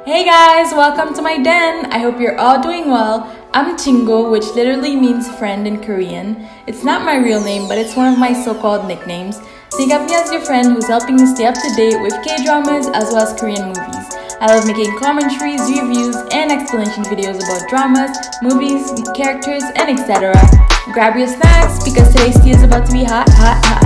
Hey guys, welcome to my den. I hope you're all doing well. I'm Chingu, which literally means friend in Korean. It's not my real name, but it's one of my so-called nicknames. Think of me as your friend who's helping you stay up to date with K-dramas as well as Korean movies. I love making commentaries, reviews, and explanation videos about dramas, movies, characters, and etc. Grab your snacks because today's tea is about to be hot, hot, hot.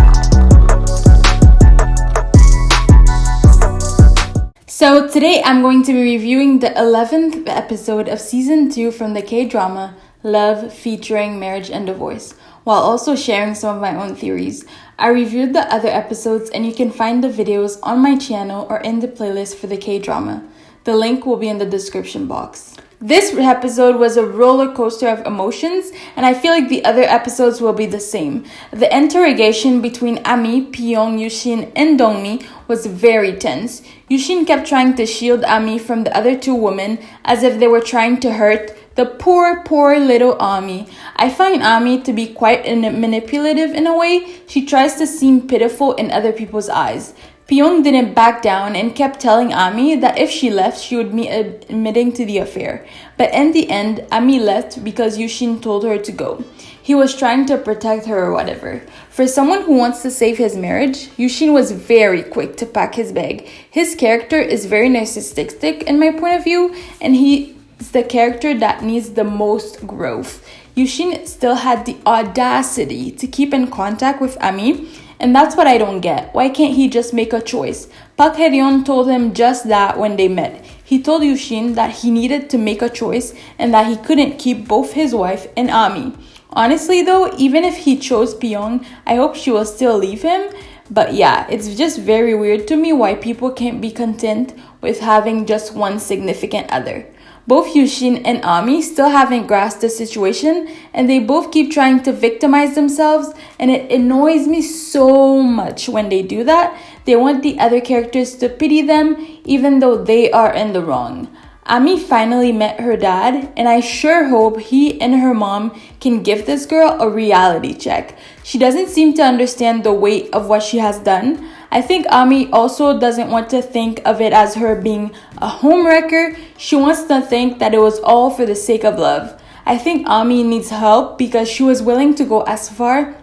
So today I'm going to be reviewing the 11th episode of season 2 from the K-drama Love featuring Marriage and Divorce, while also sharing some of my own theories. I reviewed the other episodes and you can find the videos on my channel or in the playlist for the K-drama. The link will be in the description box. This episode was a roller coaster of emotions, and I feel like the other episodes will be the same. The interrogation between Ami, Pyong, Yu-shin, and Dongmi was very tense. Yu-shin kept trying to shield Ami from the other two women as if they were trying to hurt the poor little Ami. I find Ami to be quite manipulative in a way. She tries to seem pitiful in other people's eyes. Pyong didn't back down and kept telling Ami that if she left, she would be admitting to the affair. But in the end, Ami left because Yu-shin told her to go. He was trying to protect her or whatever. For someone who wants to save his marriage, Yu-shin was very quick to pack his bag. His character is very narcissistic in my point of view, and he is the character that needs the most growth. Yu-shin still had the audacity to keep in contact with Ami, and that's what I don't get. Why can't he just make a choice? Park Hae-ryun told him just that when they met. He told Yu-shin that he needed to make a choice and that he couldn't keep both his wife and Ami. Honestly though, even if he chose Pyong, I hope she will still leave him. But yeah, it's just very weird to me why people can't be content with having just one significant other. Both Yu-shin and Ami still haven't grasped the situation, and they both keep trying to victimize themselves, and it annoys me so much when they do that. They want the other characters to pity them even though they are in the wrong. Ami finally met her dad, and I sure hope he and her mom can give this girl a reality check. She doesn't seem to understand the weight of what she has done. I think Ami also doesn't want to think of it as her being a homewrecker. She wants to think that it was all for the sake of love. I think Ami needs help because she was willing to go as far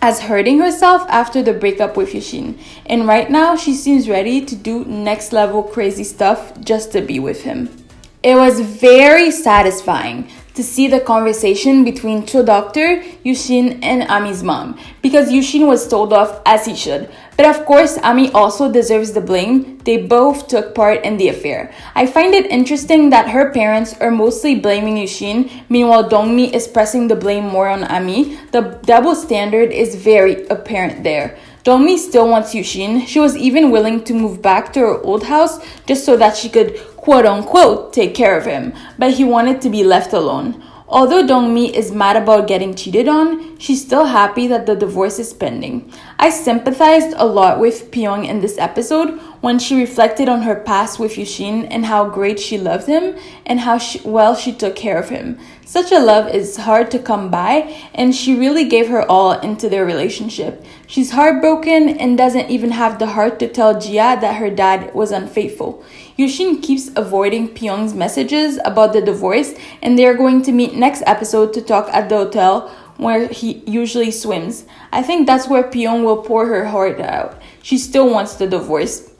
as hurting herself after the breakup with Yu-shin. And right now, she seems ready to do next level crazy stuff just to be with him. It was very satisfying to see the conversation between Cho Doctor, Yu-shin, and Ami's mom, because Yu-shin was told off as he should. But of course, Ami also deserves the blame. They both took part in the affair. I find it interesting that her parents are mostly blaming Yu-shin, meanwhile Dongmi is pressing the blame more on Ami. The double standard is very apparent there. Dongmi still wants Yu-shin. She was even willing to move back to her old house just so that she could quote-unquote take care of him, but he wanted to be left alone. Although Dongmi is mad about getting cheated on, she's still happy that the divorce is pending. I sympathized a lot with Pyong in this episode when she reflected on her past with Yu-shin and how great she loved him and how well she took care of him. Such a love is hard to come by, and she really gave her all into their relationship. She's heartbroken and doesn't even have the heart to tell Jia that her dad was unfaithful. Yu-shin keeps avoiding Pyong's messages about the divorce, and they are going to meet next episode to talk at the hotel where he usually swims. I think that's where Pyong will pour her heart out. She still wants the divorce.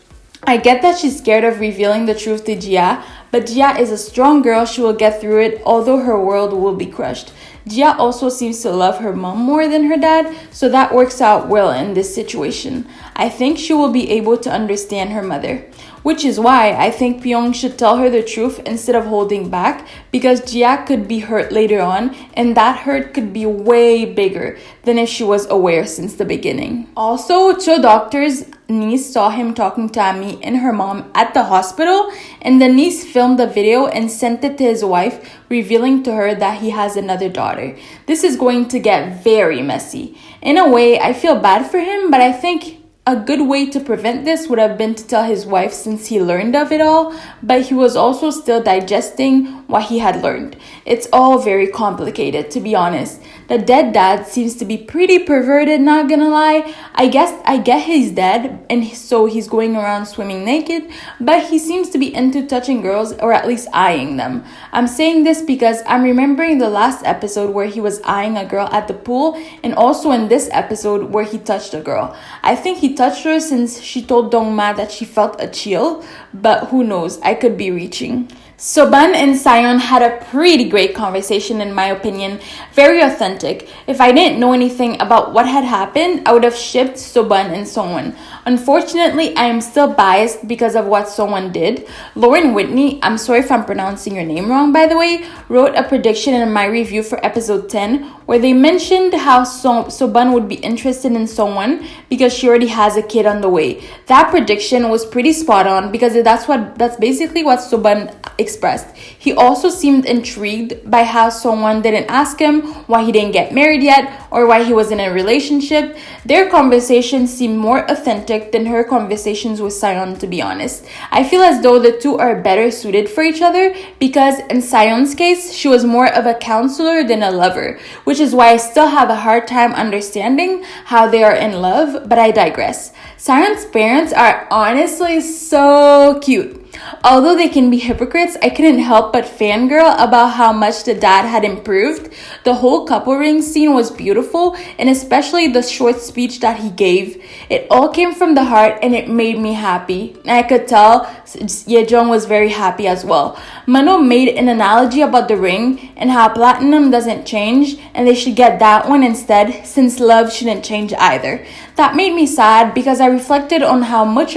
I get that she's scared of revealing the truth to Jia, but Jia is a strong girl. She will get through it, although her world will be crushed. Jia also seems to love her mom more than her dad, so that works out well in this situation. I think she will be able to understand her mother, which is why I think Pyong should tell her the truth instead of holding back, because Jia could be hurt later on, and that hurt could be way bigger than if she was aware since the beginning. Also, Cho Doctor's niece saw him talking to Ami and her mom at the hospital, and the niece filmed the video and sent it to his wife, revealing to her that he has another daughter. This is going to get very messy. In a way, I feel bad for him, but I think a good way to prevent this would have been to tell his wife since he learned of it all, but he was also still digesting what he had learned. It's all very complicated, to be honest. The dead dad seems to be pretty perverted, not gonna lie. I get he's dead and so he's going around swimming naked, but he seems to be into touching girls or at least eyeing them. I'm saying this because I'm remembering the last episode where he was eyeing a girl at the pool, and also in this episode where he touched a girl. I think he touched her since she told Dongma that she felt a chill, but who knows, I could be reaching. Soban and Sion had a pretty great conversation in my opinion, very authentic. If I didn't know anything about what had happened, I would have shipped Soban and Songwon. Unfortunately, I am still biased because of what Songwon did. Lauren Whitney, I'm sorry if I'm pronouncing your name wrong by the way, wrote a prediction in my review for episode 10 where they mentioned how Soban would be interested in Songwon because she already has a kid on the way. That prediction was pretty spot on because that's basically what Soban expressed. He also seemed intrigued by how someone didn't ask him why he didn't get married yet or why he was in a relationship. Their conversations seemed more authentic than her conversations with Sion, to be honest. I feel as though the two are better suited for each other because in Sion's case, she was more of a counselor than a lover, which is why I still have a hard time understanding how they are in love, but I digress. Sion's parents are honestly so cute. Although they can be hypocrites, I couldn't help but fangirl about how much the dad had improved. The whole couple ring scene was beautiful, and especially the short speech that he gave. It all came from the heart and it made me happy. And I could tell Yejong was very happy as well. Mano made an analogy about the ring and how platinum doesn't change and they should get that one instead since love shouldn't change either. That made me sad because I reflected on how most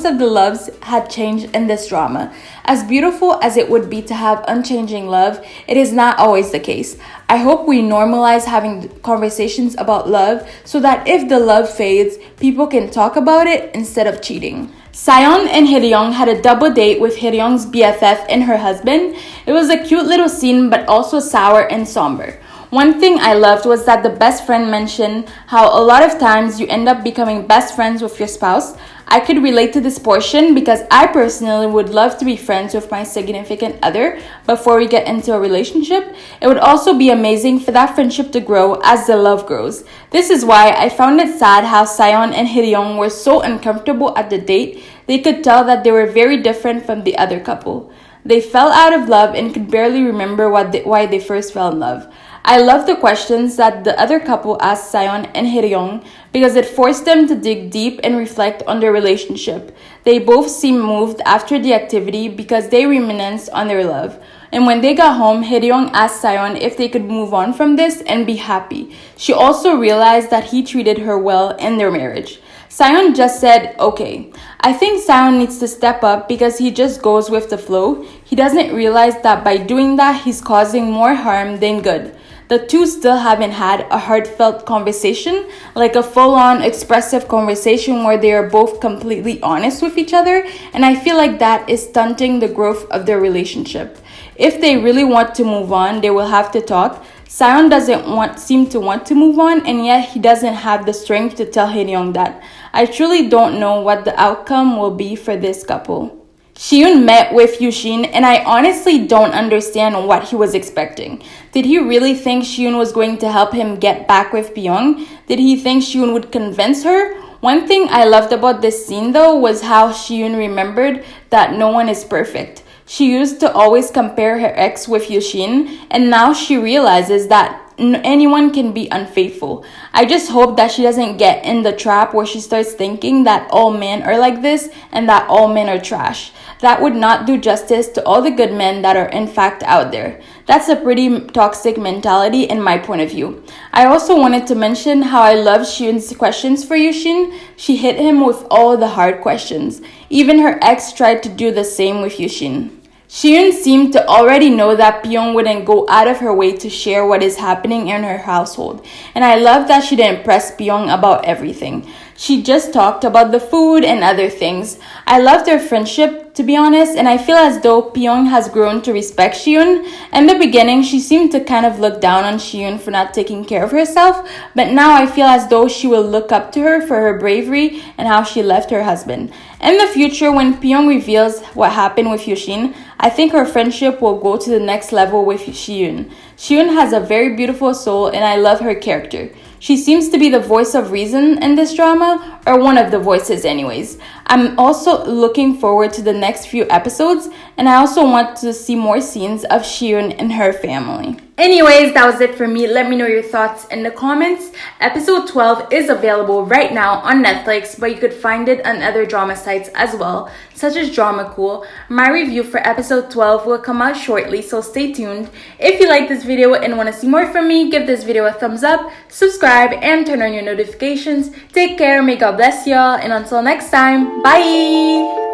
of the loves had changed in this drama. As beautiful as it would be to have unchanging love, it is not always the case. I hope we normalize having conversations about love so that if the love fades, people can talk about it instead of cheating. Sion and Hyeryong had a double date with Hyeryong's BFF and her husband. It was a cute little scene but also sour and somber. One thing I loved was that the best friend mentioned how a lot of times you end up becoming best friends with your spouse. I could relate to this portion because I personally would love to be friends with my significant other before we get into a relationship. It would also be amazing for that friendship to grow as the love grows. This is why I found it sad how Sion and Hyeryong were so uncomfortable at the date. They could tell that they were very different from the other couple. They fell out of love and could barely remember why they first fell in love. I love the questions that the other couple asked Sion and Hyeryong because it forced them to dig deep and reflect on their relationship. They both seemed moved after the activity because they reminisced on their love. And when they got home, Hyeryong asked Sion if they could move on from this and be happy. She also realized that he treated her well in their marriage. Sion just said, okay. I think Sion needs to step up because he just goes with the flow. He doesn't realize that by doing that, he's causing more harm than good. The two still haven't had a heartfelt conversation, like a full-on expressive conversation where they are both completely honest with each other, and I feel like that is stunting the growth of their relationship. If they really want to move on, they will have to talk. Sion doesn't seem to want to move on, and yet he doesn't have the strength to tell Hyeryong that. I truly don't know what the outcome will be for this couple. Shiyun met with Yu-shin, and I honestly don't understand what he was expecting. Did he really think Shiyun was going to help him get back with Pyong? Did he think Shiyun would convince her? One thing I loved about this scene though was how Shiyun remembered that no one is perfect. She used to always compare her ex with Yu-shin, and now she realizes that anyone can be unfaithful. I just hope that she doesn't get in the trap where she starts thinking that all men are like this and that all men are trash. That would not do justice to all the good men that are in fact out there. That's a pretty toxic mentality in my point of view. I also wanted to mention how I love Shiyun's questions for Yu-shin. She hit him with all the hard questions. Even her ex tried to do the same with Yu-shin. Shiyun seemed to already know that Pyong wouldn't go out of her way to share what is happening in her household, and I love that she didn't press Pyong about everything. She just talked about the food and other things. I loved their friendship, to be honest, and I feel as though Pyong has grown to respect Shiyun. In the beginning, she seemed to kind of look down on Shiyun for not taking care of herself, but now I feel as though she will look up to her for her bravery and how she left her husband. In the future, when Pyong reveals what happened with Yu-shin, I think her friendship will go to the next level with Shiyun. Shiyun has a very beautiful soul, and I love her character. She seems to be the voice of reason in this drama, or one of the voices anyways. I'm also looking forward to the next few episodes, and I also want to see more scenes of Shiyun and her family. Anyways, that was it for me. Let me know your thoughts in the comments. Episode 12 is available right now on Netflix, but you could find it on other drama sites as well, such as Drama Cool. My review for episode 12 will come out shortly, so stay tuned. If you like this video and want to see more from me, give this video a thumbs up, subscribe, and turn on your notifications. Take care, may God bless y'all, and until next time, bye!